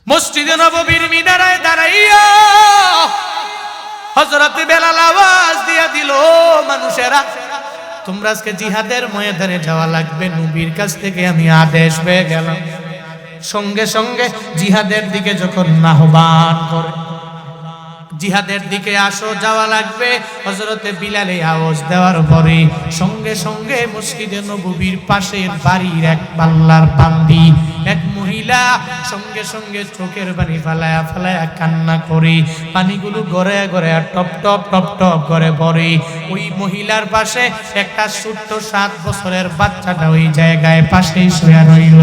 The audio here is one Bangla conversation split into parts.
মসজিদে নববীর মিনারায় দাঁড়াইয়া হযরত বেলাল আওয়াজ দিয়া দিল, মানুষেরা তোমরা আজকে জিহাদের ময়দানে যাওয়া লাগবে। নবীর কাছ থেকে আমি আদেশ পেয়ে গেলাম। সঙ্গে সঙ্গে জিহাদের দিকে যখন আহ্বান করে, জিহাদের দিকে আসো, যাওয়া লাগবে, হযরতে বিলালে আওয়াজ দেওয়ার পরে সঙ্গে সঙ্গে মসজিদে নববীর পাশের বাড়ির এক পাল্লার বান্দি এক মহিলা সঙ্গে সঙ্গে চোখের পানি ফালায়া ফালায়া কান্না করে, পানিগুলো গড়ে গড়ে টপ টপ টপ টপ করে পড়ে। ওই মহিলার পাশে একটা ছোট্ট 7 বছরের বাচ্চাটা ওই জায়গায় পাশেই শুয়ে রইল।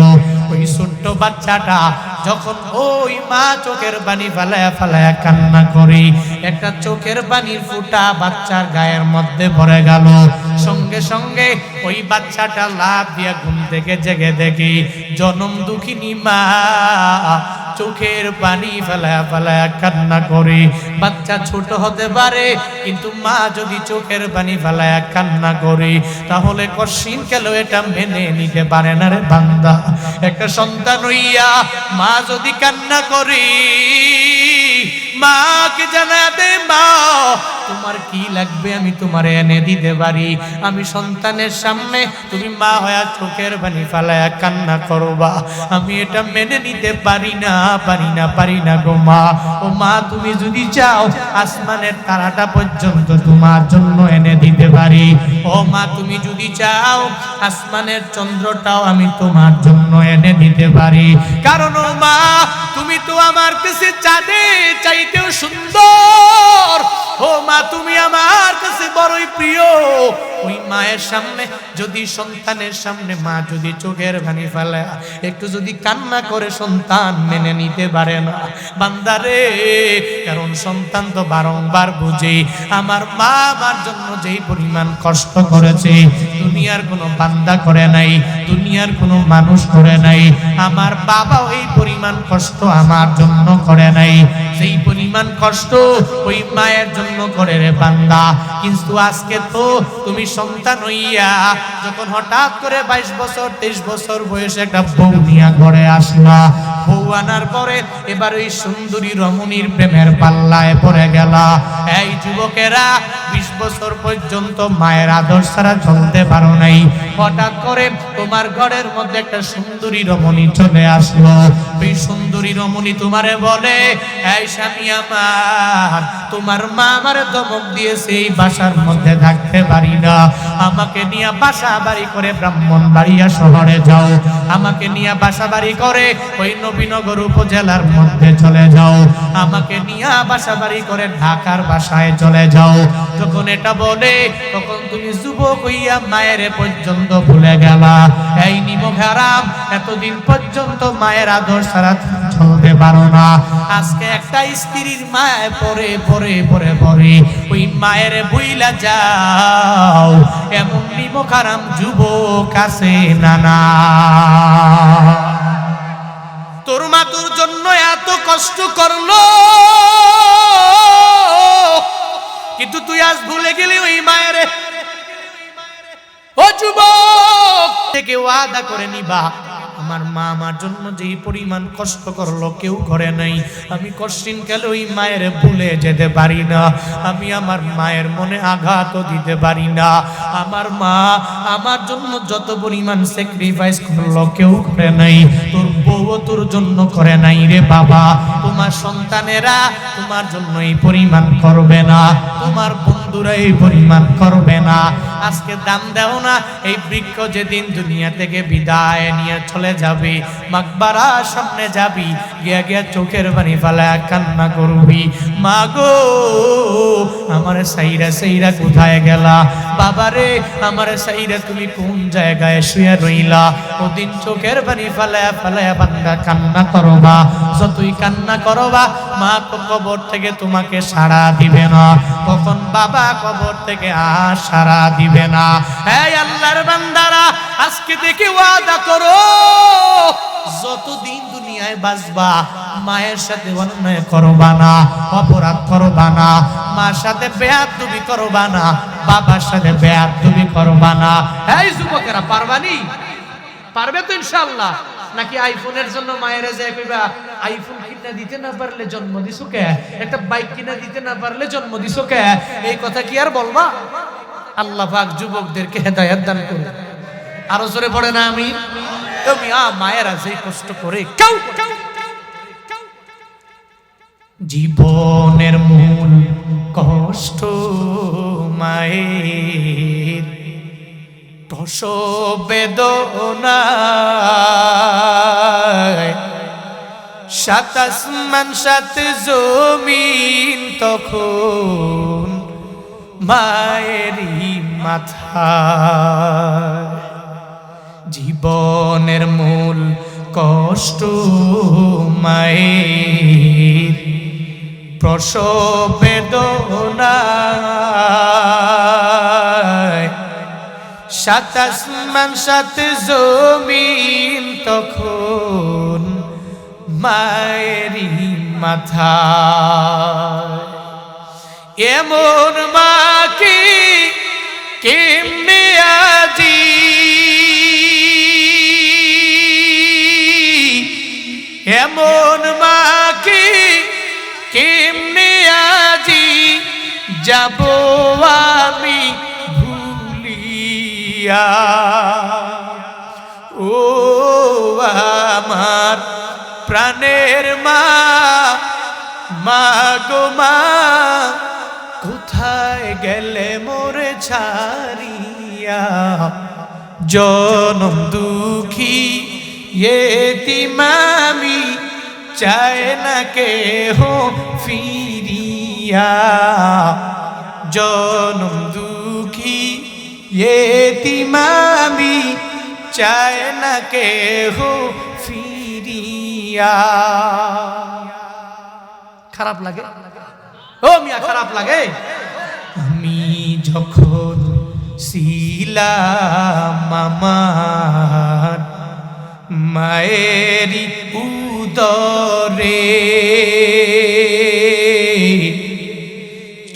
ওই ছোট্ট বাচ্চাটা যখন ওই মা চোখের পানি ফালায়া ফালায়া কান্না করে, একটা চোখের পানির ফোঁটা বাচ্চার গায়ের মধ্যে পড়ে গেল। সঙ্গে সঙ্গে ওই বাচ্চাটা লাফ দিয়া ঘুম থেকে জেগে দেখে জনম দুঃখিনী মা চোখের পানি ফেলায়া ফেলায়া কান্না করে। বাচ্চা ছোট হতে পারে, কিন্তু মা যদি চোখের পানি ফেলায়া কান্না করে তাহলে কশিন কেন এটা মেনে নিতে পারে না রে বান্দা। একটা সন্তান হইয়া মা যদি কান্না করে, মাকে জানা দে, মা তোমার কি লাগবে আমি তোমার এনে দিতে পারি। আমি সন্তানের সামনে তুমি মা হয়ে চোখের পানি ফেলায়া কান্না করবা, আমি এটা মেনে নিতে পারি না পারি না পারি না গো মা। ও মা তুমি যদি চাও আসমানের তারাটা পর্যন্ত তোমার জন্য এনে দিতে পারি। ও মা তুমি যদি চাও আসমানের চন্দ্রটাও আমি তোমার জন্য এনে দিতে পারি। কারণ ও মা তুমি তো আমার কাছে চাঁদে চাইতেও সুন্দর। ও মা তুমি আমার কাছে বড়ই প্রিয়। ওই মায়ের সামনে যদি সন্তানের সামনে মা যদি চোখের পানি ফেলে একটু যদি কান্না করে সন্তান মেনে নিতে পারে না বান্দারে। কারণ সন্তান তো বারংবার বুঝে আমার মা আমার জন্য যেই পরিমাণ কষ্ট করেছে দুনিয়ার কোনো বান্দা করে নাই, দুনিয়ার কোনো মানুষ করে নাই। আমার বাবা ওই পরিমাণ কষ্ট আমার জন্য করে নাই, সেই পরিমাণ কষ্ট ওই মায়ের জন্য করে রে বান্দা। কিন্তু আজকে তো তুমি সন্তান হইয়া যখন হঠাৎ করে 22 বছর 23 বছর বয়সে একটা বউ নিয়া ঘরে আসলা, বউ আনার পরে এবার ওই সুন্দরী রমণীর প্রেমের পাল্লায় পড়ে গেলা। এই যুবকেরা 20 বছর পর্যন্ত মায়ের আদর ছাড়া চলতে পারো নাই, হঠাৎ করে তোমার ঘরের মধ্যে একটা সুন্দরী রমণী চলে আসলো। ওই সুন্দরী রমণী তোমারে বলে, এই স্বামী আমার, তোমার মা আমারে ধমক দিয়েছে, এই বাসার মধ্যে থাকতে পারি না, আমাকে নিয়ে বাসা বাড়ি করে ব্রাহ্মণবাড়িয়া শহরে যাও, আমাকে নিয়ে বাসা বাড়ি করে ওই নবীনগর উপজেলার মধ্যে চলে যাও, আমাকে নিয়ে বাসা বাড়ি করে ঢাকার বাসায় চলে যাও। যখন এটা বলে তখন তুমি যুবক হইয়া মায়ের পর্যন্ত ভুলে গেলা। এই নিমক হারাম, এতদিন পর্যন্ত মায়ের আদর ছাড়া চলতে পারো না। আজকে একটা স্ত্রীর মায় পরে পরে পরে পরে ওই মায়ের বইলা যাও, এমন নিমক হারাম যুবক আছে না না? তোর মা তোর জন্য এত কষ্ট করলো, কিন্তু তুই আজ ভুলে গেলি ওই মায়ের। ও যুবক, থেকে ওয়াদা করে নিবা আমার মা আমার জন্য যেই পরিমাণ কষ্ট করলো কেউ করে নাই, আমি কষ্টিন কালে ওই মায়ের ভুলে যেতে পারি না, আমি আমার মায়ের মনে আঘাত দিতে পারি না। আমার মা আমার জন্য যত পরিমাণ স্যাক্রিফাইস করলো কেউ করে নাই, তোর বউ তোর জন্য করে নাই রে বাবা। তোমার সন্তানেরা তোমার জন্য এই পরিমাণ করবে না, তোমার বন্ধুরা এই পরিমাণ করবে না। আজকে দাম দাও না, এই বৃক্ষ যেদিন দুনিয়া থেকে বিদায় নিয়ে চলে যাবে, মাকবারার সামনে যাবি, গিয়া গিয়া চোখের পানি ফেলায়া কান্না করবি, মা গো আমার সাইরা সাইরা কোথায় গেলা, বাবারে আমার সাইরা তুমি কোন জায়গায় শুয়ে রইলা। ওদিন চোখের পানি ফেলায়া ফেলায়া বান্দা কান্না করবা, যতই কান্না করবা মা তো কবর থেকে তোমাকে সাড়া দিবে না, তখন বাবা কবর থেকে আর সাড়া দিবে না। এই আল্লাহর বান্দারা, আজকে থেকে ওয়াদা করো যতদিন দুনিয়ায় বাঁচবা মায়ের সাথে অন্যায় করবা না, অপরাধ করবা না, মার সাথে বেয়াদবি করবা না, বাবার সাথে বেয়াদবি করবা না। এই যুবকেরা পারবানি? পারবে তো ইনশাআল্লাহ? নাকি আইফোনের জন্য মায়েরা যায় কইবা আইফোন কিনা দিতে না পারলে জন্ম দিছো কে, একটা বাইক কিনা দিতে না পারলে জন্ম দিছো কে, এই কথা কি আর বলবা? আল্লাহ পাক যুবকদেরকে হেদায়েত দান করুন। আরো জোরে পড়ে না আমি তুমি মায়েরা যে কষ্ট করে জীবনের মূল কষ্ট মায়ের প্রসব বেদনায়, সাত আসমান সাত জমিন তখন মায়েরই মাথায়। জীবনের মূল কষ্ট মায়ের প্রসব বেদনায়, সাত আসমান সাত জমিন তখন মায়েরই মাথায়। এমন মাকে কেমনে আজি, এমন মাকে কেমনে আজি যাব আমি ভুলিয়া। ও আমার প্রাণের মা, মা গো মা, কোথায় গেলে মোরে ছাড়িয়া। জনম দুঃখী এতিম আমি, চায় না কেহ ফিরিয়া। জনম দুঃখী এতিম আমি, চায় না কেহ ফিরিয়া। খারাপ লাগে ও মিয়া, খারাপ লাগে। আমি যখন ছিলাম আমার মায়েরই উদরে,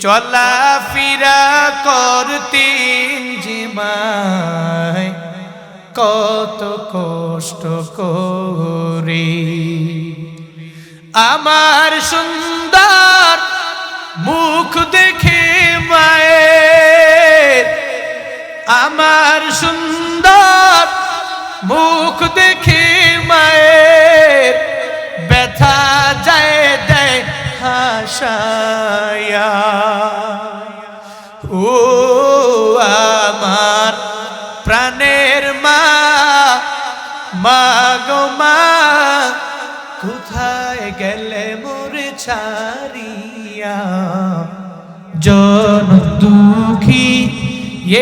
চলাফেরা করতেন যে মায় কত কষ্ট করে। আমার সুন্দর মুখ দেখে মায়ের, আমার সুন্দর মুখ দেখে মায়ের ব্যথা যায় দেয় হাসায়া। ও আমার প্রাণের মা, মা গো মা, কোথায় গেলে মোরে ছাড়িয়া। জনম দুঃখী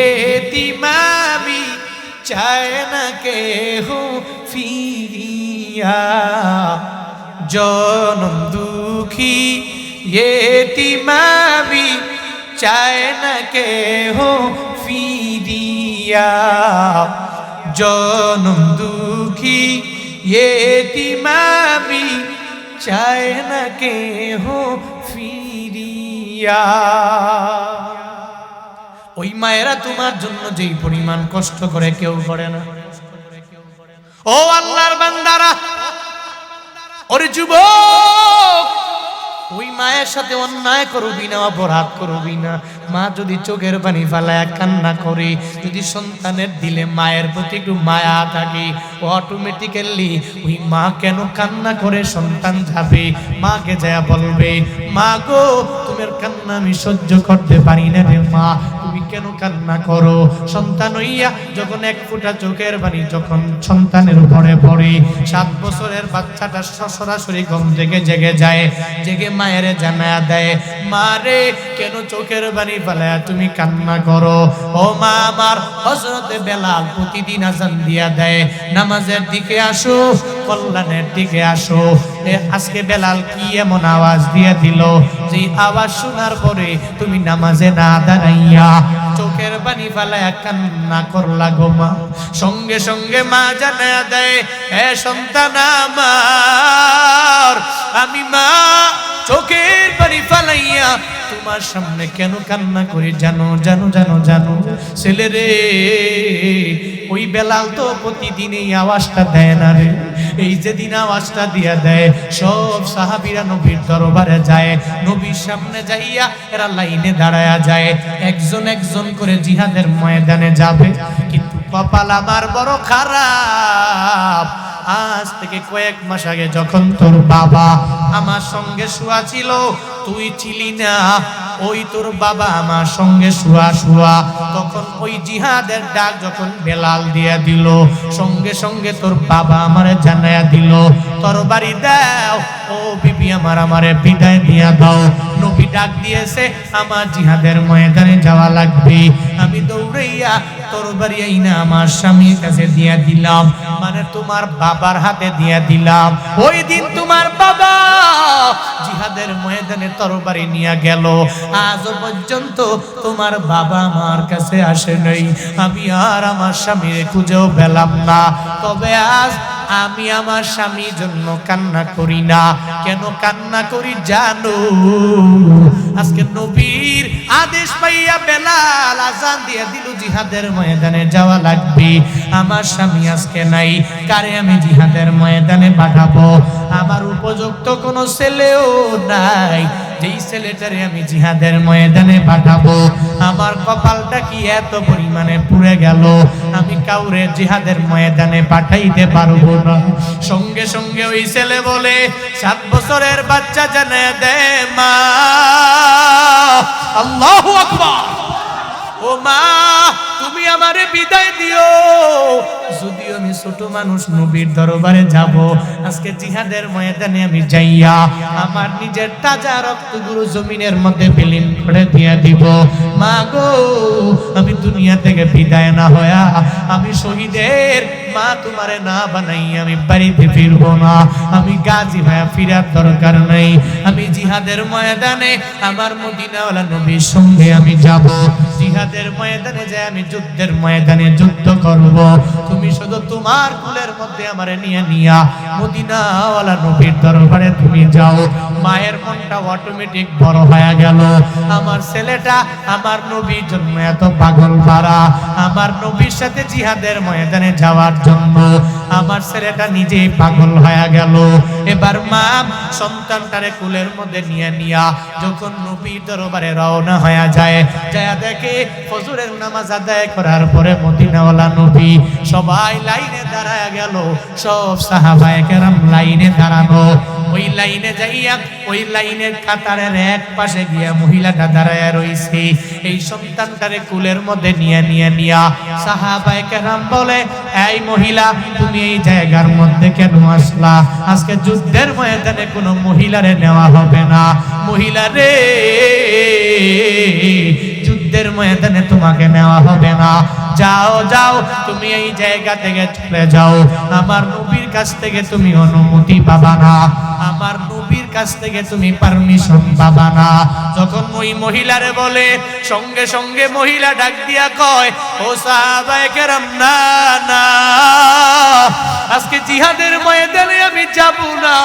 এতিম আমি, চায় না কেহ ফিরিয়া। জনম দুঃখী এতিম আমি, চায় না কেহ ফিরিয়া। জনম দুঃখী এতিম আমি, চায় না কেহ ফিরিয়া। ওই মায়েরা তোমার জন্য যেই পরিমাণ কষ্ট করে কেউ করে না। ও আল্লাহর বান্দারা, ওরে যুবক, ওই মায়ের সাথে অন্যায় করবি না, অপরাধ করবি না। মা যদি চোখের পানি ফেলায় কান্না করে, যদি সন্তানের দিলে মায়ের প্রতি একটু মায়া থাকে, অটোমেটিক্যালি ওই মা কেন কান্না করে সন্তান যাবে, মাকে যা বলবে, মা গো তোমার কান্না আমি সহ্য করতে পারি না রে মা, তুমি কেন কান্না করো। সন্তান হইয়া যখন এক ফোঁটা চোখের পানি যখন সন্তানের উপরে পড়ে, 7 বছরের বাচ্চাটা সরাসরি ঘুম থেকে জেগে যায়, জেগে মায়ের জানায়া দেয়, মা রে কেন চোখের পানি ফেলায়া তুমি কান্না করো। ও মা আমার, হযরতে বেলাল প্রতিদিন আযান দিয়া দেয়, নামাজের দিকে আসো, কল্যাণের দিকে আসো। আজকে বেলাল কি এমন আওয়াজ দিয়ে দিল, যে আওয়াজ শোনার পরে তুমি নামাজে না দাঁড়াইয়া চোখের পানি ফেলায়া কান্না করলা গো মা। সঙ্গে সঙ্গে মা জানায়া দেয়, হে সন্তান আমার, আমি মা চোখের পানি ফেলাইয়া তোমার সামনে কেন কান্না করি জানো জানো জানো জানো ছেলে রে, ওই বেলাল তো প্রতিদিন এই আওয়াজটা দেয় না রে, এই যেদিন আওয়াজটা দিয়া দেয় সব সাহাবীরা নবীর দরবারে যায়, নবীর সামনে যাইয়া এরা লাইনে দাঁড়ায়া যায়, একজন একজন করে জিহাদের ময়দানে যাবে। কিন্তু কপাল আমার বড় খারাপ, আজ থেকে কয়েক মাস আগে যখন তোর বাবা আমার সঙ্গে শুয়া ছিল, তুই ছিলি না, ওই তোর বাবা আমার সঙ্গে শুয়া শুয়া, তখন ওই জিহাদের ডাক যখন বেলাল দিয়া দিল, সঙ্গে সঙ্গে তোর বাবা আমারে জানায়া দিল তরবারি দাও, ও বিবি আমার আমারে বিদায় দিয়া দাও, নবী ডাক দিয়েছে আমার জিহাদের ময়দানে যাওয়া লাগবে। আমি দৌড়াইয়া তরবারি আইনা আমার স্বামীর কাছে দিয়া দিলাম, মানে তোমার বাবার হাতে দিয়া দিলাম। ওই দিন তোমার বাবা জিহাদের ময়দানে তরবারি নিয়ে গেল, আজ পর্যন্ত তোমার বাবা আমার কাছে আসে নাই, আমি আর আমার স্বামীর খুঁজেও পেলাম না। তবে আজ আমি আমার স্বামীর জন্য কান্না করি না, কেন কান্না করি জানো? আজকে নবীর আদেশ পাইয়া বেলাল আজান দিয়ে দিল জিহাদের ময়দানে যাওয়া লাগবে, আমার স্বামী আজকে নাই, কারে আমি জিহাদের ময়দানে পাঠাবো? আমার উপযুক্ত কোনো ছেলেও নাই যেই ছেলেটারে আমি জিহাদের ময়দানে পাঠাবো। আমার কপালটা কি এত পরিমাণে পুড়ে গেল, আমি কাউরে জিহাদের ময়দানে পাঠাইতে পারবো না। সঙ্গে সঙ্গে ওই ছেলে বলে, 7 বছরের বাচ্চা জানায় দে মা, আল্লাহু আকবার, ও মা তুমি আমারে বিদায় দিও, যদিও আমি ছোট মানুষ নবীর দরবারে যাব, আজকে জিহাদের ময়দানে আমি যাইয়া আমার নিজের তাজা রক্তগুলো জমিনের মধ্যে বিলীন করে দিয়ে দিব। মা গো আমি দুনিয়া থেকে বিদায় না হয়া আমি শহীদের মা তোমারে না বানাই আমি বাড়িতে ফিরবো না, আমি গাজী হয়ে ফিরার দরকার নাই, আমি জিহাদের ময়দানে আমার মদিনাওয়ালা নবীর সঙ্গে আমি যাব, জিহাদের ময়দানে যাই আমি যুদ্ধের ময়দানে যুদ্ধ করব। তুমি শুধু তোমার কুলের মধ্যে আমারে নিয়ে নিয়া মদিনাওয়ালা নবীর দরবারে তুমি যাও। মায়ের মনটা অটোমেটিক বড় হয়ে গেল, আমার ছেলেটা আমার নবীর জন্য এত পাগল পারা, আমার নবীর সাথে জিহাদের ময়দানে যাওয়ার জন্য আমার ছেলেটা নিজেই পাগল হয়ে গেল। এবার মা সন্তানটারে কুলের মধ্যে নিয়ে নিয়া যখন নবীর দরবারে রওনা হয়ে যায়, যা দেখে ফজরের নামাজ আদায় করার পরে মদিনাওয়ালা নবী সবাই লাইনে দাঁড়ায় গেল, সব সাহাবায়ে কেরাম লাইনে দাঁড়ানো। ওই লাইনে যাইয়া ওই লাইনের কাতারের এক পাশে গিয়া মহিলাটা দাঁড়ায় রইছে, এই সন্তানটারে কুলের মধ্যে নিয়া সাহাবায়ে কেরাম বলে, এই মহিলা তুমি এই জায়গার মধ্যে কেন আসলা? আজকে যুদ্ধের ময়দানে কোনো মহিলারে নেওয়া হবে না, মহিলা রে যুদ্ধের ময়দানে তোমাকে নেওয়া হবে না, যাও যাও তুমি এই জায়গা থেকে চলে যাও, আমার নবীর কাছ থেকে তুমি অনুমতি পাবা না, আমার নবীর কাছ থেকে তুমি পারমিশন পাবা না। যখন ওই মহিলারে বলে, সঙ্গে সঙ্গে মহিলা ডাক দিয়া কয়, ও সাহাবায়ে কেরাম না না, আজকে জিহাদের ময়দানে আমি যাব না,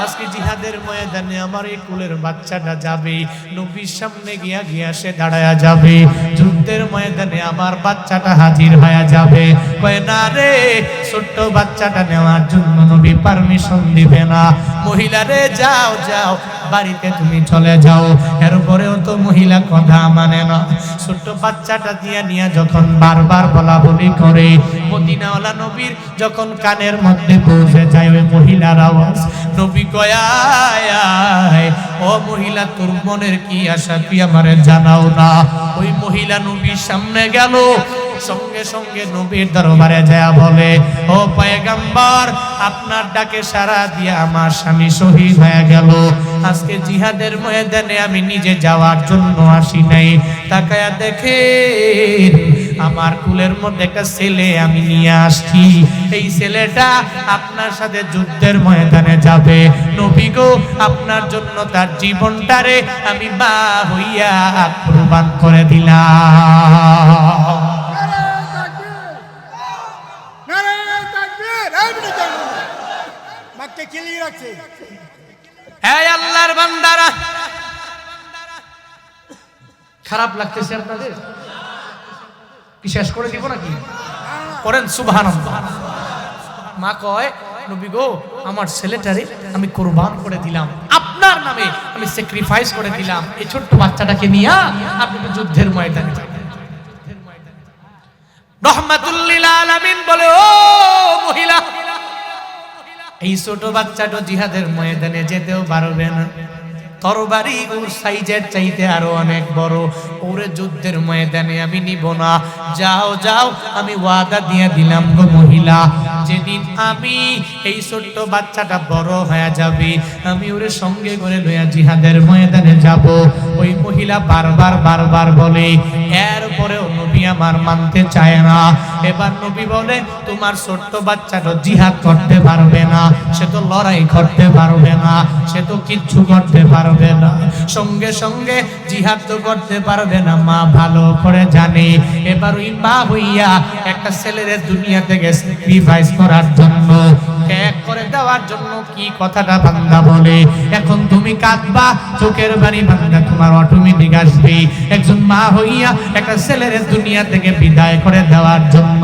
আজকে জিহাদের ময়দানে আমার এই কুলের বাচ্চাটা যাবে, নবীর সামনে গিয়া সে দাঁড়ায়া যাবে, যুদ্ধের ময়দানে আমার বাচ্চাটা হাজির হয়ে যাবে। কয় না রে, ছোট্ট বাচ্চাটা নেওয়ার জন্য নবী পারমিশন দিবে না। মহিলা রে যাও যাও বাড়িতে তুমি চলে যাও। এরপরেও তো মহিলা কথা মানে না, ছোট্ট বাচ্চাটা দিয়া নিয়ে যখন বারবার বলা বলি করে, মদিনাওয়ালা নবীর যখন কানের মধ্যে পৌঁছে যায় ওই মহিলার আওয়াজ, নবী কয় আয় আয়, ও মহিলা তোর মনের কি আশা তুই আমারে জানাও না। ওই মহিলা নবীর সামনে গেল, সঙ্গে সঙ্গে নবীর দরবারে যায় বলে, ও পয়গম্বর আপনার ডাকে সাড়া দিয়ে আমার স্বামী শহীদ হয়ে গেল, আজকে জিহাদের ময়দানে আমি নিজে যাওয়ার জন্য আসি নাই, তাকায়া দেখে আমার কুলের মধ্যে একটা ছেলে আমি নিয়ে আসছি, এই ছেলেটা আপনার সাথে যুদ্ধের ময়দানে যাবে, নবী গো আপনার জন্য তার জীবনটারে আমি মা হইয়া কুরবান করে দিলাম। আল্লাহর বান্দারা, খারাপ লাগতেছে আপনাদের? কি শেষ করে দিব নাকি? করেন সুবহানাল্লাহ। মা কয় নবী গো আমার ছেলেটারে আমি কুরবান করে দিলাম, আপনার নামে আমি স্যাক্রিফাইস করে দিলাম, এই ছোট্ট বাচ্চাটাকে নিয়ে আপনি যুদ্ধের ময়দানে যাবেন। রহমাতুল লিল আলামিন বলে, ও মহিলা, এই ছোট বাচ্চাটা জিহাদের ময়দানে যেতেও পারবে না, তরবারি ওর সাইজের চাইতে আরো অনেক বড়, ওরে যুদ্ধের ময়দানে আমি নিব না। যাও যাও, আমি ওয়াদা দিয়ে দিলাম গো মহিলা, যেদিন আমি এই ছোট্ট বাচ্চাটা বড় হয়ে যাবে আমি ওরে সঙ্গে করে লইয়া জিহাদের ময়দানে যাব। ওই মহিলা বারবার বারবার বলে, এরপরেও নবী আমার মানতে চায় না। এবার নবী বলে, তোমার ছোট্ট বাচ্চাটা জিহাদ করতে পারবে না, সে তো লড়াই করতে পারবে না, সে তো কিচ্ছু করতে পারবে না, সঙ্গে সঙ্গে জিহাদ তো করতে পারবে না, মা ভালো করে জানে। এবার ওই মা হইয়া একটা ছেলের দুনিয়া থেকে স্যাক্রিফাইস করার জন্য, ত্যাগ করে দেওয়ার জন্য কি কথাটা বান্দা বলে, এখন তুমি কাঁদবা, চোখের পানি বান্দা তোমার অটোমেটিক আসবে। একজন মা হইয়া একটা ছেলের দুনিয়া থেকে বিদায় করে দেওয়ার জন্য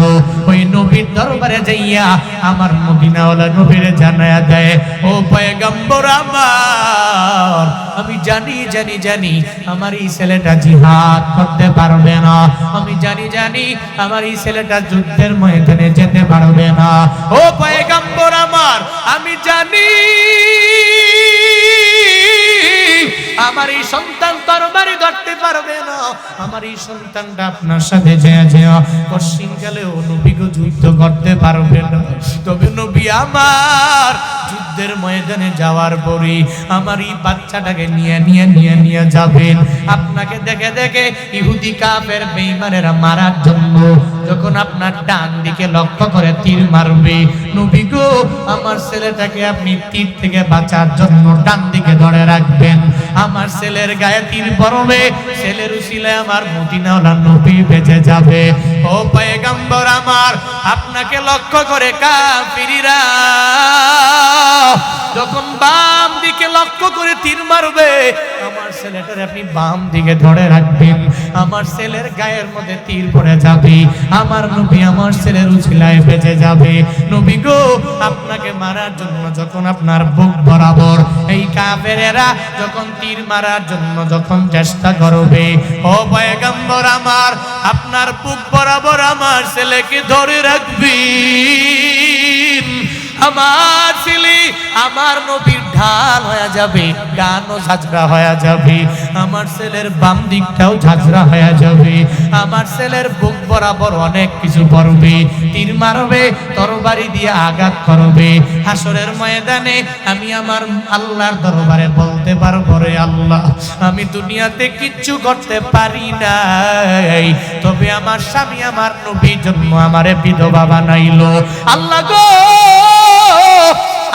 ওই নবীর দরবারে যাইয়া আমার মদিনাওয়ালা নবীরে জানায়া দেয়, ও পয়গম্বর আমার, আমি জানি জানি জানি আমার এই ছেলেটা জিহাদ করতে পারবে না, আমি জানি জানি আমার এই ছেলেটা যুদ্ধের ময়দানে যেতে পারবে না। ও পয়গম্বর আমার, আমি জানি আমার এই সন্তান তরবারি ধরতে পারবে না, আমার এই সন্তানটা আপনার সাথে যেয়া পশ্চিমকালেও নবীকে যুদ্ধ করতে পারবে না। তবে নবী আমার যুদ্ধের ময়দানে যাওয়ার পরে আমার এই বাচ্চাটাকে নিয়ে যাবেন। আপনাকে দেখে দেখে ইহুদি কাফের বেঈমানেরা মারার জন্য যখন আপনার ডান দিকে লক্ষ্য করে তীর মারবে, নবী গো আমার ছেলেটাকে আপনি তীর থেকে বাঁচার জন্য ডান দিকে ধরে রাখবেন। আমার ছেলের গায়ে তীর পড়বে, ছেলের উসিলায় আমার মদিনাওয়ালা নবী বেঁচে যাবে। ও পয়গম্বর আমার, আপনাকে লক্ষ্য করে কাফিররা যখন বাম দিকে লক্ষ্য করে তীর মারবে, আমার ছেলেটার আপনি বাম দিকে ধরে রাখবেন, আমার ছেলের গায়ের মধ্যে তীর পড়ে যাবে, আমার নবী আমার ছেলের উসিলায় বেঁচে যাবে। নবী গো আপনাকে মারার জন্য যখন আপনার বুক বরাবর এই কাফেরেরা যখন তীর মারার জন্য যখন চেষ্টা করবে, ও পয়গম্বর আমার, আপনার বুক বরাবর আমার ছেলেকে ধরে রাখবেন। আমার ছেলে আমার নবীর ঢাল হয়ে যাবে, গানও ঝাঁঝরা হয়ে যাবে, আমার ছেলের বাম দিকটাও ঝাঁঝরা হয়ে যাবে, আমার ছেলের বুক বরাবর অনেক কিছু পড়বে, তীর মারবে, তরবারি দিয়ে আঘাত করবে। হাসরের ময়দানে আমি আমার আল্লাহর দরবারে বলতে পারবো, রে আল্লাহ, আমি দুনিয়াতে কিচ্ছু করতে পারি নাই, তবে আমার স্বামী আমার নবীর জন্য আমারে বিধবা বানাইলো। আল্লাহ গো,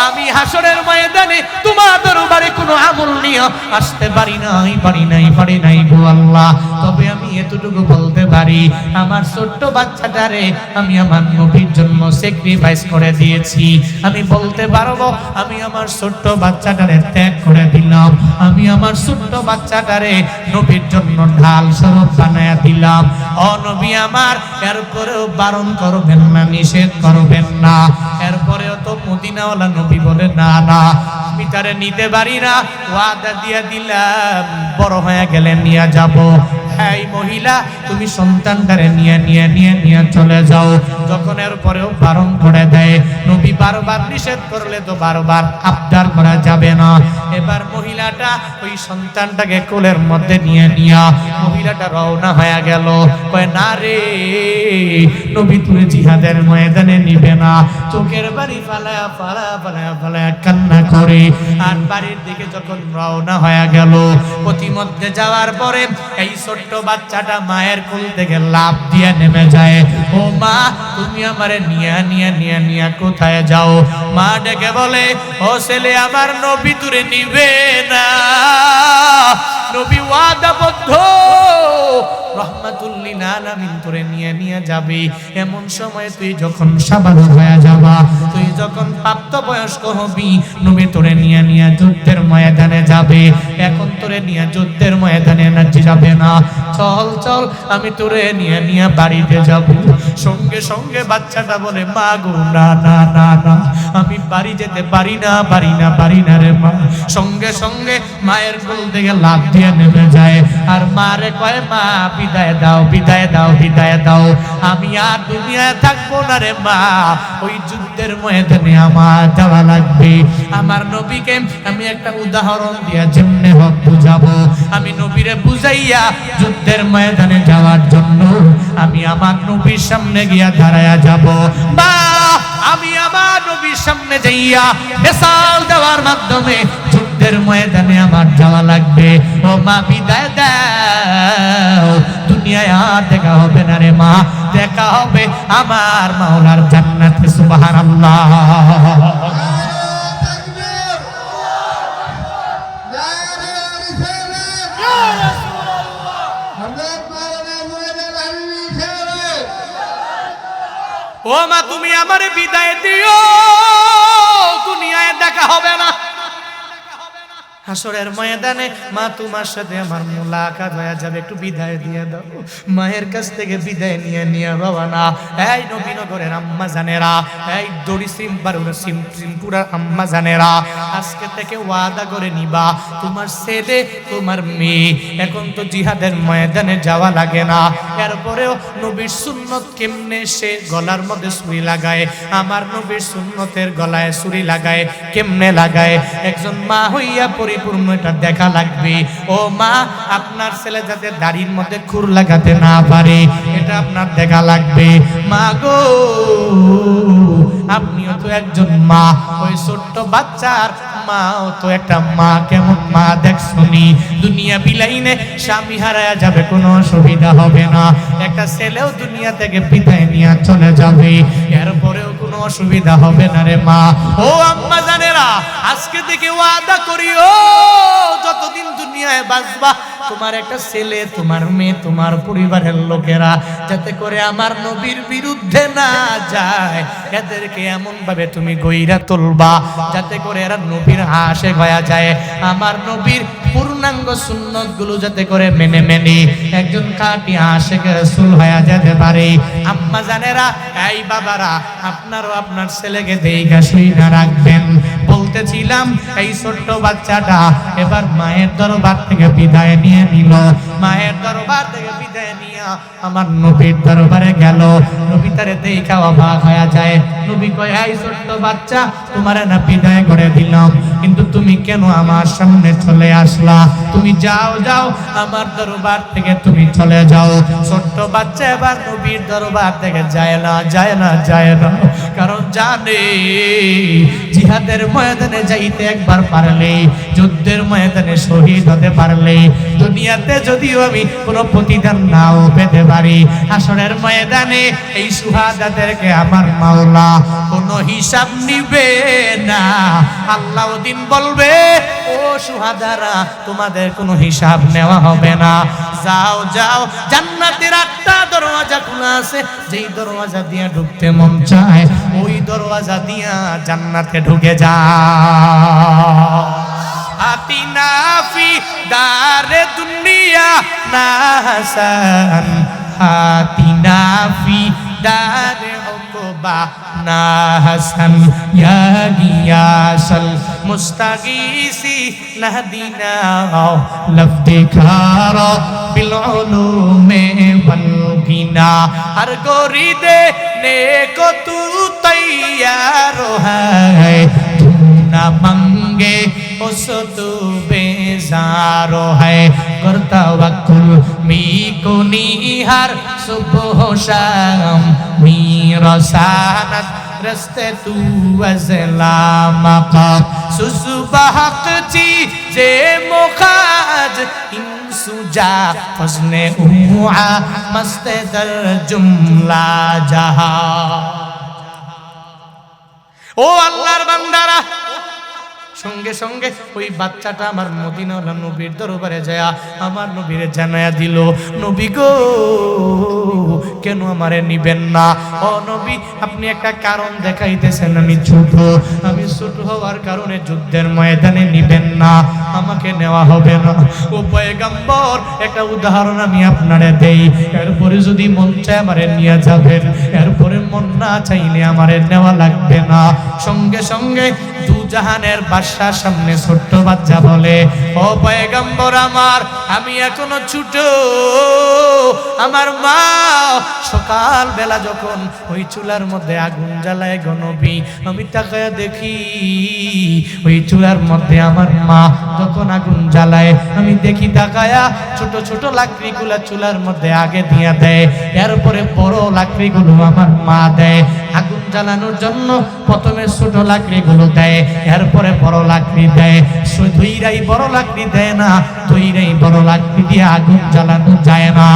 আমি হাসরের ময়দানে তোমার দরবারে কোনো আমল নিয়ে আসতে পারি নাই গো আল্লাহ, তবে আমি এতটুকু বলতে পারি, আমার ছোট্ট বাচ্চাটারে আমি আমার নবীর জন্য স্যাক্রিফাইস করে দিয়েছি। আমি বলতে পারবো, আমি আমার ছোট্ট বাচ্চাটারে ত্যাগ করে দিলাম, আমি আমার ছোট্ট বাচ্চাটারে নবীর জন্য ঢাল স্বরূপ বানায়া দিলাম। ও নবী আমার, এরপরেও বারণ করবেন না, নিষেধ করবেন না। এরপরেও তো মদিনাওয়ালা নবী বলে, না না, আমি তারে নিতে পারি না, ওয়াদা দিয়ে দিলাম বড় হয়ে গেলে নিয়ে যাব। এই মহিলা, তুমি সন্তানটারে নিয়ে চলে যাও। যখন এর পরেও বারণ করে দেয়, নবী বারবার নিষেধ করলে তো বারবার আবদার করা যাবে না। এবার মহিলাটা ওই সন্তানটাকে কোলের মধ্যে নিয়ে মহিলাটা রওনা হয়ে গেল। কয়, না রে নবী, তুমি জিহাদের ময়দানে নিবে না। চোখের বাড়ি ফালায়া কান্না করে আর বাড়ির দিকে যখন রওনা হয়ে গেল, প্রতিমধ্যে যাওয়ার পরে এই ছোট্ট বাচ্চাটা মায়ের কোল থেকে লাফ দিয়ে নেমে যায়। ও মা, তুমি আমারে নিয়া কোথায় যাও? মা ডেকে বলে, ও ছেলে, আমার নবী তুরে নিবে না, নবী ওয়াদাবদ্ধ, রহমাতুল লিল আলামিন তোরে নিয়ে যাবে। এমন সময় তুই যখন সাবালক হয়ে যাবা, তুই যখন প্রাপ্তবয়স্ক হবি, নবী তোরে নিয়ে যুদ্ধের ময়দানে যাবে। এখন তোরে নিয়ে যুদ্ধের ময়দানে যাবে না, চল চল, আমি তোরে নিয়ে বাড়িতে যাব। সঙ্গে সঙ্গে বাচ্চাটা বলে মা গো না না না না আমি বাড়ি যেতে পারি না পারি না পারি না রে মা। সঙ্গে সঙ্গে মায়ের কোল থেকে লাফ দিয়ে নেমে যায় আর মারে কয় মা বিদায় দাও বিদায় দাও বিদায় দাও, আমি আর দুনিয়ায় থাকবো না রে মা, ওই যুদ্ধের ময়দানে আমার যাওয়া লাগবে। আমার নবীকে আমি একটা উদাহরণ দিয়া যেমনে হোক বুঝাবো, আমি নবীরে বুঝাইয়া যুদ্ধের ময়দানে যাওয়ার জন্য আমি আমার নবীর সামনে গিয়া দাঁড়ায়া যাব। বা আমি আমার নবীর সামনে যাইয়া মিসাল দেওয়ার মাধ্যমে যুদ্ধের ময়দানে আমার যাওয়া লাগবে। ও মা বিদায় দাও, দুনিয়ায় আর দেখা হবে না রে মা, দেখা হবে আমার মাওলার জান্নাতে। সুবহানাল্লাহ। ও মা তুমি আমারে বিদায় দিও, দুনিয়ায় দেখা হবে না। হাসরের ময়দানে মা তোমার সাথে আমার মুলাকাত হয়ে যাবে, একটু বিদায় দিয়ে দাও। মায়ের কাছ থেকে বিদায় নিয়ে নিয়ে বাবা না। এই নবীনগরের আম্মা জানেরা, এই দড়ি সিমপুরার আম্মা জানেরা, আজকে থেকে ওয়াদা করে নিবা তোমার ছেলে তোমার মেয়ে এখন তো জিহাদের ময়দানে যাওয়া লাগে না, এরপরেও নবীর সুন্নত কেমনে সে গলার মধ্যে ছুরি লাগায়, আমার নবীর সুন্নতের গলায় ছুরি লাগায় কেমনে লাগায়, একজন মা হইয়া পরিপূর্ণ এটা দেখা লাগবে। ও মা আপনার ছেলে যাতে দাড়ির মধ্যে খুর লাগাতে না পারে এটা আপনার দেখা লাগবে। মা গো আপনিও তো একজন মা, ওই ছোট্ট বাচ্চার মাও তো একটা মা, কেমন মা দেখছনি, দুনিয়া বিলাইনে স্বামী হারায়া যাবে কোনো অসুবিধা হবে না, একটা ছেলেও দুনিয়া থেকে বিদায় নিয়ে চলে যাবে এরপরেও কোনো অসুবিধা হবে না রে মা। ও আম্মা জানেরা আজকে থেকে ওয়াদা করিও যতদিন দুনিয়ায় বাঁচবা তোমার একটা ছেলে তোমার মেয়ে তোমার পরিবারের লোকেরা যাতে করে আমার নবীর বিরুদ্ধে না যায়, এদেরকে এমন ভাবে তুমি গইরা তুলবা যাতে করে এরা নবীর আশিক হয়ে যায়, আমার নবীর পূর্ণাঙ্গ সুন্নত গুলো যাতে করে মেনে মেনে একজন খাঁটি আশিক রাসূল হয়ে যেতে পারে। আম্মা জানেরা এই বাবারা আপনারও আপনার ছেলেকে দেইখা শুইনা রাখবেন। বলতেছিলাম এই ছোট্ট বাচ্চাটা এবার মায়ের দরবার থেকে বিদায় নিয়ে নিল, মায়ের দরবার থেকে বিদায় নিয়ে আমার নবীর দরবারে গেল। নবী তারে দেইখা অবাক হয়ে যায়। নবী কয় এই ছোট্ট বাচ্চা তোমারে না বিদায় করে দিলাম, কিন্তু তুমি কেন আমার সামনে চলে আসলা? তুমি যাও যাও আমার দরবার থেকে তুমি চলে যাও। ছোট্ট বাচ্চা এবার নবীর দরবার থেকে যায় না যায় না যায় না, কারণ জানে জিহাদের ময়দানে যাইতে একবার পারলে, যুদ্ধের ময়দানে শহীদ হতে পারলে দুনিয়াতে যদিও আমি কোনো প্রতিদান নাও পেতে পারি, হাসরের ময়দানে এই সুহাদাদেরকে আমার মাওলা কোনো হিসাব নিবে না। আল্লাহ ওদিন বলবে ও সুহাদারা তোমাদের কোনো হিসাব নেওয়া হবে না, যাও যাও জান্নাতের 8টা দরওয়াজা খোলা আছে, যেই দরওয়াজা দিয়ে ঢুকতে মন চায় ওই দরওয়াজা দিয়া জান্নাতে ঢুকে যাও। আতিনা ফি দারে দুনিয়া না হাসান, আতিনা ফি দারে উকবা না হাসান, ইয়া গিয়াসাল মুস্তাগীসি নাহদিনা লফদিকারা বিল উলুমে ওয়াল গিনা, হর গোরিদে নেকো তু তৈয়ার है ना मंगे उस तू बेजारो है, करता वकुल मी को निहार सुबह शाम मी रसानत रस्ते तू अज़लामा का सुसुबहक चीज़े मुखाज इंसुजा फजने उआ मस्ते दर जुमला जहा। ও আল্লাহর বান্দারা সঙ্গে সঙ্গে ওই বাচ্চাটা আমার মদিনাওয়ালা নবীর দরবারে যায় আমার নবীরে জানায়া দিল, নবী গো কেন আমারে নিবেন না? ও নবী আপনি একটা কারণ দেখাইতেছেন আমি ছোট হওয়ার কারণে যুদ্ধের ময়দানে নিবেন না, আমাকে নেওয়া হবে না। ও পয়গম্বর, একটা উদাহরণ আমি আপনারে দেই, এরপরে যদি মন চায় আমারে নিয়ে যাবেন, এরপরে মন না চাইলে আমারে নেওয়া লাগবে না। সঙ্গে সঙ্গে দুজাহানের বাদশার সামনে ছোট্ট বাচ্চা বলে, ও পয়গম্বর আমার, আমি এখনো ছোট, আমার মা সকাল বেলা যখন ওই চুলার মধ্যে আগুন জ্বালায় গো নবী, আমি তাকায়া দেখি ওই চুলার মধ্যে আমার মা যখন আগুন জ্বালায়, আমি দেখি তাকায়া ছোট ছোট লাকড়িগুলা চুলার মধ্যে আগে দিয়া দেয়, এরপরে বড় লাকড়িগুলো আমার মা দেয়। আগুন জ্বালানোর জন্য প্রথমে ছোট লাকড়িগুলো দেয়, এরপরে বড় লাকড়ি দেয়। দুইরাই বড় লাকড়ি দেয় না, দুইরাই বড় লাকড়ি দিয়ে আগুন জ্বালানো যায় না।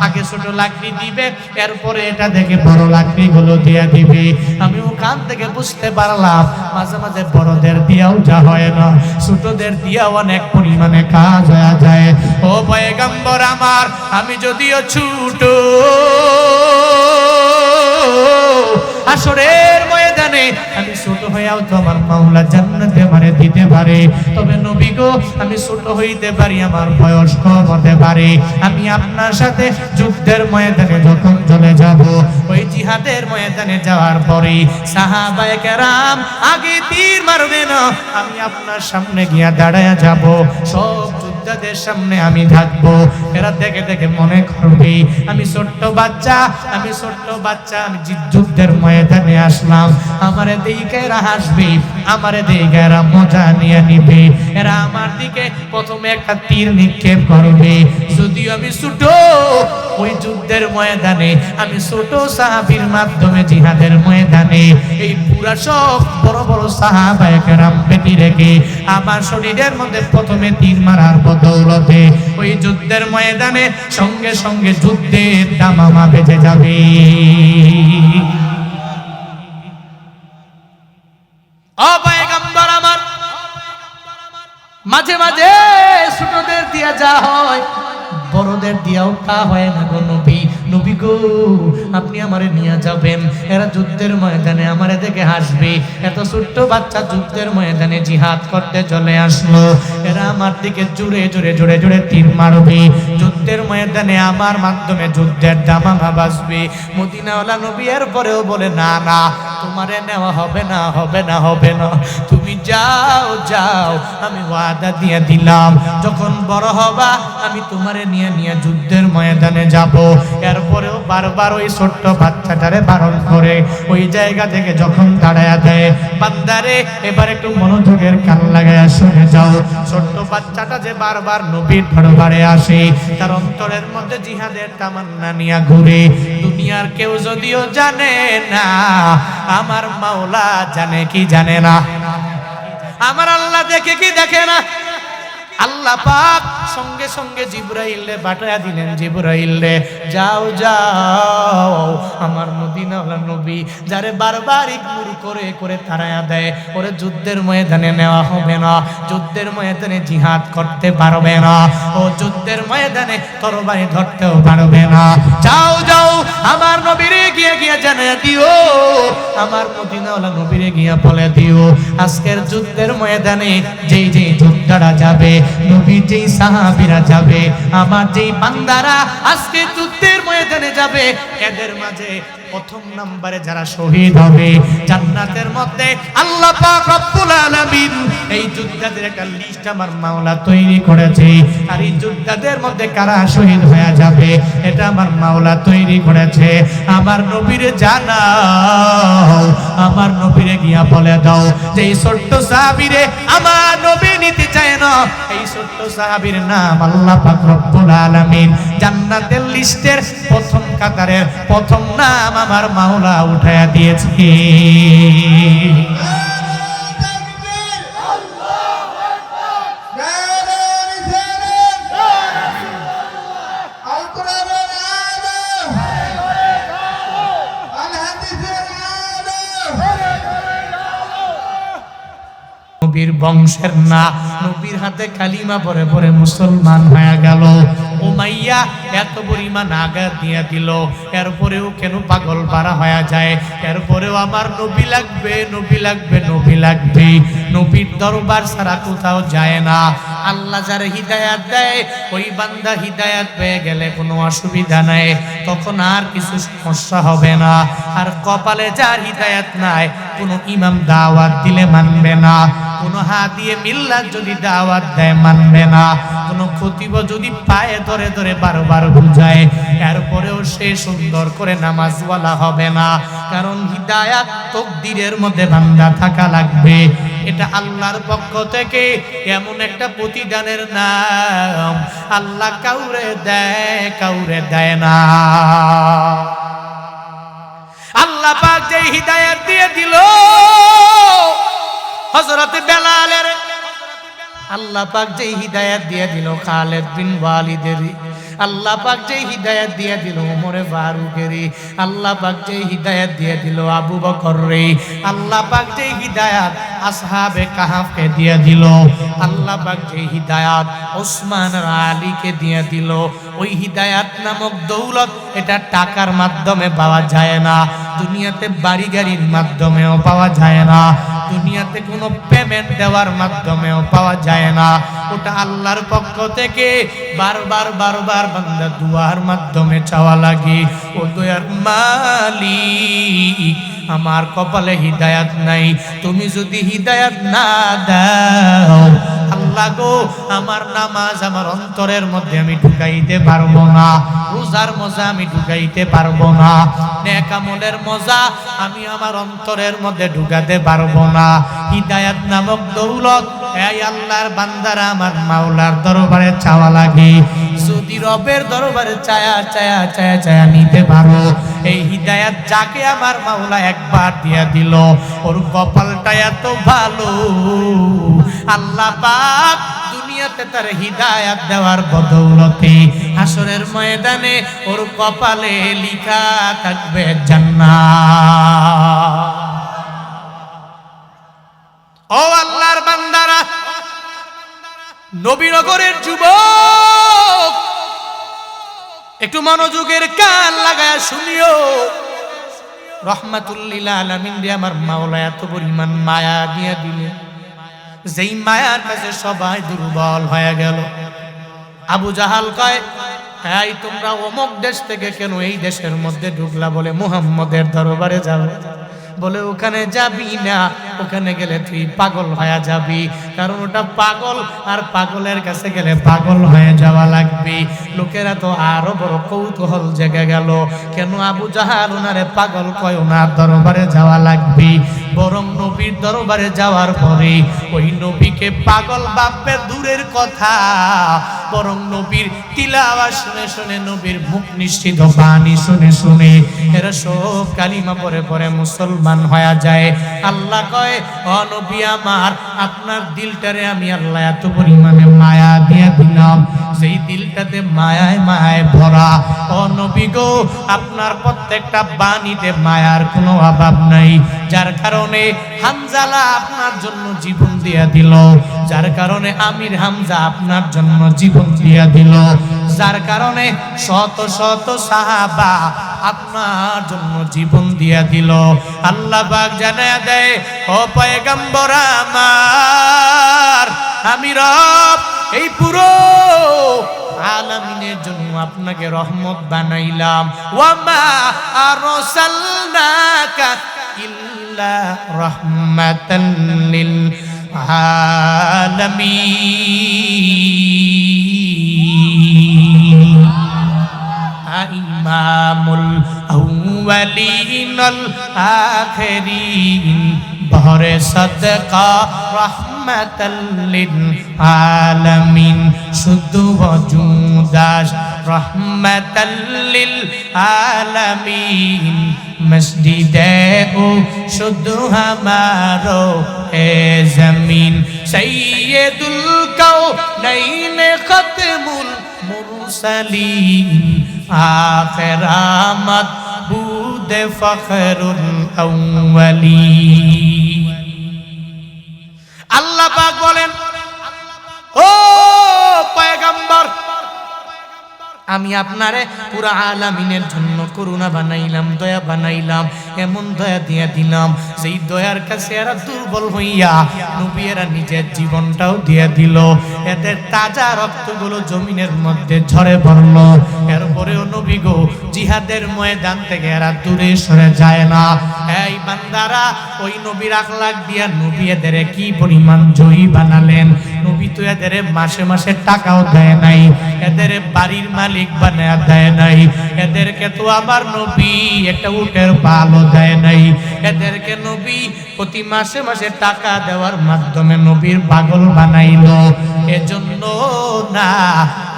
আগে ছোট লাকড়ি দিবে, এরপরে এটা দেখে বড় লাকড়িগুলো দিয়ে দিবে। আমি ওখান থেকে বুঝতে পারলাম মাঝে মাঝে বড়দের দিয়াও যা হয় না, ছোটদের দিয়াও অনেক পরিমাণে কাজ হয়ে যায়। ও পয়গম্বর আমার, আমি যদিও ছোট, হাসরের ময়দানে আমি ছোট হইয়াও তো আমার মাওলা জান্নাতে আমারে দিতে পারে। তবে নবী গো, আমি ছোট হইতে পারি, আমার বয়স কম হতে পারে, আমি আপনার সাথে যুদ্ধের ময়দানে যখন চলে যাব, ওই জিহাদের ময়দানে যাওয়ার পরে সাহাবায়ে কেরাম আগে তীর মারবে না, আমি আপনার সামনে গিয়া দাঁড়ায়া যাব, সব যোদ্ধাদের সামনে আমি থাকবো। এরা দেখে দেখে মনে করবে আমি ছোট্ট বাচ্চা, আমি ছোট্ট বাচ্চা, আমি যুদ্ধের ময়দানে আসলাম, আমারে দিকে এরা হাসবে, আমারে দিকে এরা মজা নিয়ে নিবে, এরা আমার দিকে প্রথমে একটা তীর নিক্ষেপ করবে। যদিও আমি ছোট, ওই যুদ্ধের ময়দানে আমি ছোট সাহাবীর মাধ্যমে জিহাদের ময়দানে এই পুরা সব বড় বড় সাহাবায়ে কেরাম বেটি রেখে আমার শরীরের মধ্যে প্রথমে তীর মারার বদৌলতে ওই যুদ্ধের ময়দানে সঙ্গে সঙ্গে যুদ্ধের দামামা বেজে যাবে। ও পয়গম্বর আমার, মাঝে মাঝে ছোটদের দিয়া যা হয়, বড়দের দিয়াও তা হয় না গো নবী। নবী গো, আপনি আমারে নিয়ে যাবেন, এরা যুদ্ধের ময়দানে আমারে দেখে হাসবে। এত ছোট্ট বাচ্চা যুদ্ধের ময়দানে জিহাদ করতে চলে আসলো, এরা আমার দিকে জোরে জোরে জোরে জোরে তীর মারবে, যুদ্ধের ময়দানে আমার মাধ্যমে যুদ্ধের দামামা বাজবে। মদিনাওয়ালা নবী এর পরেও বলে, না না, তোমারে নেওয়া হবে না, হবে না, হবে না, তুমি যাও যাও, আমি ওয়াদা দিয়ে দিলাম যখন বড় হবা আমি তোমারে নিয়ে নিয়ে যুদ্ধের ময়দানে যাব। এরপরেও বারবার ওই ছোট্ট বাচ্চাটারে বারণ করে ওই জায়গা থেকে যখন দাঁড়ায়া দেয়, বান্দারে এবার একটু মনোযোগের কান লাগায়া শুনে যাও। ছোট্ট বাচ্চাটা যে বারবার নবীর দরবারে আসে, তার অন্তরের মধ্যে জিহাদের তামান্না নিয়ে ঘুরে। দুনিয়ার কেউ যদিও জানে না, আমার মাওলা জানে কি জানে না, আমার আল্লাহ দেখে কি দেখে না। আল্লাহ পাক সঙ্গে সঙ্গে জিবরাইলে পাঠায়া দিলেন, জিবরাইলে যাও যাও, আমার মদিনাওয়ালা নবী যারে বারবার ইগনোর করে করে তাড়ায়া দেয়, ওরে যুদ্ধের ময়দানে নেওয়া হবে না, যুদ্ধের ময়দানে জিহাদ করতে পারবে না, ও যুদ্ধের ময়দানে তরবারি ধরতেও পারবে না। যাও যাও, আমার নবীরে গিয়ে গিয়ে জানিয়ে দিও, আমার মদিনাওয়ালা নবীরে গিয়ে বলে দিও, আজকের যুদ্ধের ময়দানে যেই যেই যোদ্ধারা যাবে, নবীর যেই সাহাবীরা যাবে, আমার যেই বান্দারা আজকে যুদ্ধের ময়দানে যাবে, এদের মাঝে প্রথম নম্বরে যারা শহীদ হবে জান্নাতের মধ্যে আল্লাহ পাক রব্বুল আলামিন এই যোদ্ধাদের একটা লিস্ট আমার মাওলা তৈরি করেছে। আর এই যোদ্ধাদের মধ্যে কারা শহীদ হয়ে যাবে এটা আমার মাওলা তৈরি করেছে। আমার নবীরে জানাও, আমার নবীরে গিয়া বলে দাও যে এই ছোট্ট সাহাবীরে আমার নবী নিতে চায় না, এই ছোট্ট সাহাবীর নাম আল্লাহ পাক রব্বুল আলামিন জান্নাতের লিস্টের প্রথম কাতারের প্রথম নাম আমার মাওলা উঠায়া দিয়েছে। নবীর বংশের না, নবীর হাতে কালিমা পরে পরে মুসলমান হয়ে গেল। উমাইয়া এত পরিমাণ আঘাত দিয়ে দিল, এরপরেও কেন পাগল পারা হয়ে যায়? এরপরেও আমার নবী লাগবে, নবী লাগবে, নবী লাগবে। নবীর দরবার ছাড়া কোথাও যায় না। আল্লাহ যার হিদায়াত দেয়, ওই বান্দা হিদায়াত পেয়ে গেলে কোনো অসুবিধা নাই, তখন আর কিছু সমস্যা হবে না। আর কপালে যার হিদায়াত নাই, কোনো ইমাম দাওয়াত দিলে মানবে না, কোনো হাদিয়ে মিল্লাত যদি দাওয়াত দেয় মানবে না, কোনো খতিব যদি পায়ে ধরে ধরে বারবার বুঝায়, এরপরেও সে সুন্দর করে নামাজওয়ালা হবে না। কারণ হিদায়াত তাকদীরের মধ্যে বান্দা থাকা লাগবে। এটা আল্লাহর পক্ষ থেকে এমন একটা প্রতিদানের নাম, আল্লাহ কাউরে দেয়, কাউরে দেয় না। আল্লাহ পাক যে হিদায়াত দিয়ে দিল হযরত বেলালের, আল্লাহ পাক যে হিদায়াত দিয়ে দিল খালিদ বিন ওয়ালিদের, আল্লাহ পাক যে হিদায়াত দিয়ে দিল ওমরে ফারুকের, আল্লাহ পাক যে হিদায়াত দিয়ে দিল আবু বকর রে, আল্লাহ পাক যে হিদায়াত আসহাবে কাহাফকে দিয়ে দিল, আল্লাহ পাক যে হিদায়াত ওসমান আর আলীকে দিয়ে দিল, ওই হিদায়াত নামক দৌলত এটা টাকার মাধ্যমে পাওয়া যায় না, দুনিয়াতে বাড়ি গাড়ির মাধ্যমেও পাওয়া যায় না, দুনিয়াতে কোনো পেমেন্ট দেওয়ার মাধ্যমেও পাওয়া যায় না। ওটা আল্লাহর পক্ষ থেকে বারবার বারবার বান্দা দুয়ার মাধ্যমে চাওয়া লাগে। ও দয়ার মালিক, আমার কপালে হিদায়াত নাই, তুমি যদি হিদায়াত না দাও আল্লাহ গো, আমার নামাজ আমার অন্তরের মধ্যে আমি ঢুকাইতে পারবো না, রোজার মজা আমি ঢুকাইতে পারবো না, নেক আমলের মজা আমি আমার অন্তরের মধ্যে ঢুকাতে পারবো না। হিদায়াত নামক দৌলত এই আল্লাহর বান্দারা আমার মাওলার দরবারে চাওয়া লাগে। যদি রবের দরবারে চায়া চায়া চায়া চায়া নিতে পারো, এই হিদায়াত যাকে আমার মাওলা একবার দিয়া দিল, ওর কপালটা এত ভালো, আল্লাহ পাক দুনিয়াতে তার হিদায়াত দেওয়ার বদৌলতে হাসরের ময়দানে ওর কপালে লেখা থাকবে জান্নাত। ও আল্লাহর বান্দারা, নবীনগরের যুবক, একটু মনোযোগের কান লাগায় শুনিও। রহমাতুল লিল আলামিন রে আমার মাওলা এত পরিমাণ মায়া দিয়ে দিলেন, যেই মায়ার কাছে সবাই দুর্বল হয়ে গেল। আবু জাহাল কয়, এই তোমরা অমুক দেশ থেকে কেন এই দেশের মধ্যে ঢুকলা? বলে মুহাম্মদের দরবারে যাবে। বলে ওখানে যাবি না, ওখানে গেলে তুই পাগল হয়ে যাবি, কারণ ওটা পাগল, আর পাগলের কাছে গেলে পাগল হয়ে যাওয়া লাগবে। লোকেরা তো আরো বড় কৌতূহল জেগে গেল, কেন আবু জাহাল ওনারে পাগল কয়, ওনার দরবারে যাওয়া লাগবে। বরং নবীর দরবারে যাওয়ার পরে ওই নবীকে পাগল ভাববে দূরের কথা, বরং নবীর তিলাওয়াত শুনে শুনে, নবীর মুখ নিঃসৃত বাণী শুনে শুনে এরা সব কালিমা পড়ে পড়ে মুসলমান হয়ে যায়। আল্লাহ কয়, ও নবী আমার, আপনার দিলটারে আমি আল্লাহ এত পরিমাণে মায়া দিয়ে দিলাম, সেই দিলটাতে মায়ায় মায়ায় ভরা। ও নবী গো, আপনার প্রত্যেকটা বাণীতে মায়ার কোনো অভাব নাই, যার কারণে হামজালা আপনার জন্য জীবন দিয়া দিল, যার কারণে আমির হামজা আপনার জন্য জীবন দিয়া দিল, যার কারণে শত শত সাহাবা আপনার জন্য জীবন দিয়া দিল। আল্লাহ পাক জানায়া দেয়, ও পয়গম্বর আমার, আমি রব এই পুরো আলামিনের জন্য আপনাকে রহমত বানাইলাম। ওয়ামা আরসালনাকা ইল্লা রাহমাতাল লিল আলামিন। ইমামুল আউয়ালিন ওয়াল আখিরিন, বহরে সদকা রহমাতাল লিল আলামিন, শুধু ওজুদাস রহমাতাল লিল আলামিন। মসজিদে ও শুধু হামারো এ জমিন, সৈয়দুল কাউনাইন খতমুল মুরসালিন, আখিরামত বুদ ফখরুল আউয়ালিন। আল্লাহ পাক বলেন, ও পয়গম্বর, আমি আপনারে পুরা আলামিনের জন্য করুণা বানাইলাম, দয়া বানাইলাম, এমন দয়া দিয়ে দিলাম যেই দয়ার কাছে এরা দুর্বল হইয়া নবী এরা নিজের জীবনটাও দিয়ে দিল। এদের তাজা রক্তগুলো জমিনের মধ্যে ঝরে পড়ল। এরপরেও নবী গো জিহাদের ময়দান থেকে এরা দূরে সরে যায় না। এই বান্দারা, ওই নবীর আখলাক দিয়া নবী এদের কি পরিমাণ জয়ী বানালেন। নবী তো এদের মাসে মাসে টাকাও দেয় নাই, এদের বাড়ির মালিক বানায় দেয় নাই, এদেরকে তো আমার নবী একটা উটের পালও দেয় নাই। এদেরকে নবী প্রতি মাসে মাসে টাকা দেওয়ার মাধ্যমে নবীর পাগল বানাইলো। এজন্য না,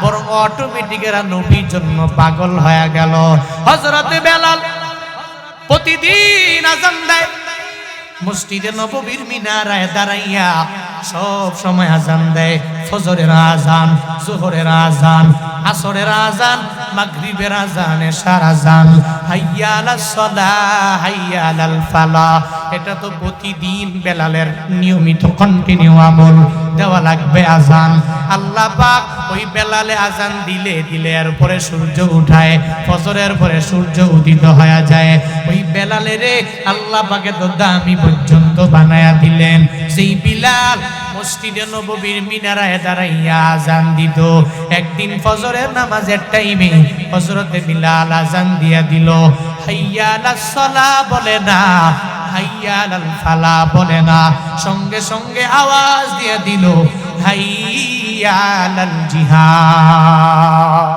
বরং অটোমেটিক এরা নবীর জন্য পাগল হয়ে গেল। হযরতে বেলাল প্রতিদিন আযান দেয়, মসজিদে নববীর মিনারায় দাঁড়াইয়া সব সময় আযান দেয়। ফজরের আযান, যোহরের আযান, আসরের আযান, মাগরিবের আযান, এশার আযান, হাইয়া আলাস সালাহ, হাইয়া আলাল ফালাহ। এটা তো প্রতিদিন বেলালের নিয়মিত কন্টিনিউ আমল, দেওয়া লাগবে আযান। আল্লাহ পাক ওই বেলালে আযান দিলে দিলে এরপরে সূর্য উঠায়, ফজরের পরে সূর্য উদিত হয়ে যায়। ওই বেলালেরে আল্লাহ পাকে তো দামি পর্যন্ত বানায়া দিলেন। সেই বিলাল মসজিদে নববীর মিনারায় দাঁড়াইয়া আযান দিত। একদিন ফজরের নামাজের টাইমে হযরতে বিলাল আযান দিয়া দিল। হাইয়া আলাস সালাহ বলে না, হাইয়া আলাল ফালাহ বলে না, সঙ্গে সঙ্গে আওয়াজ দিয়ে দিল হাইয়া আলাল জিহাদ।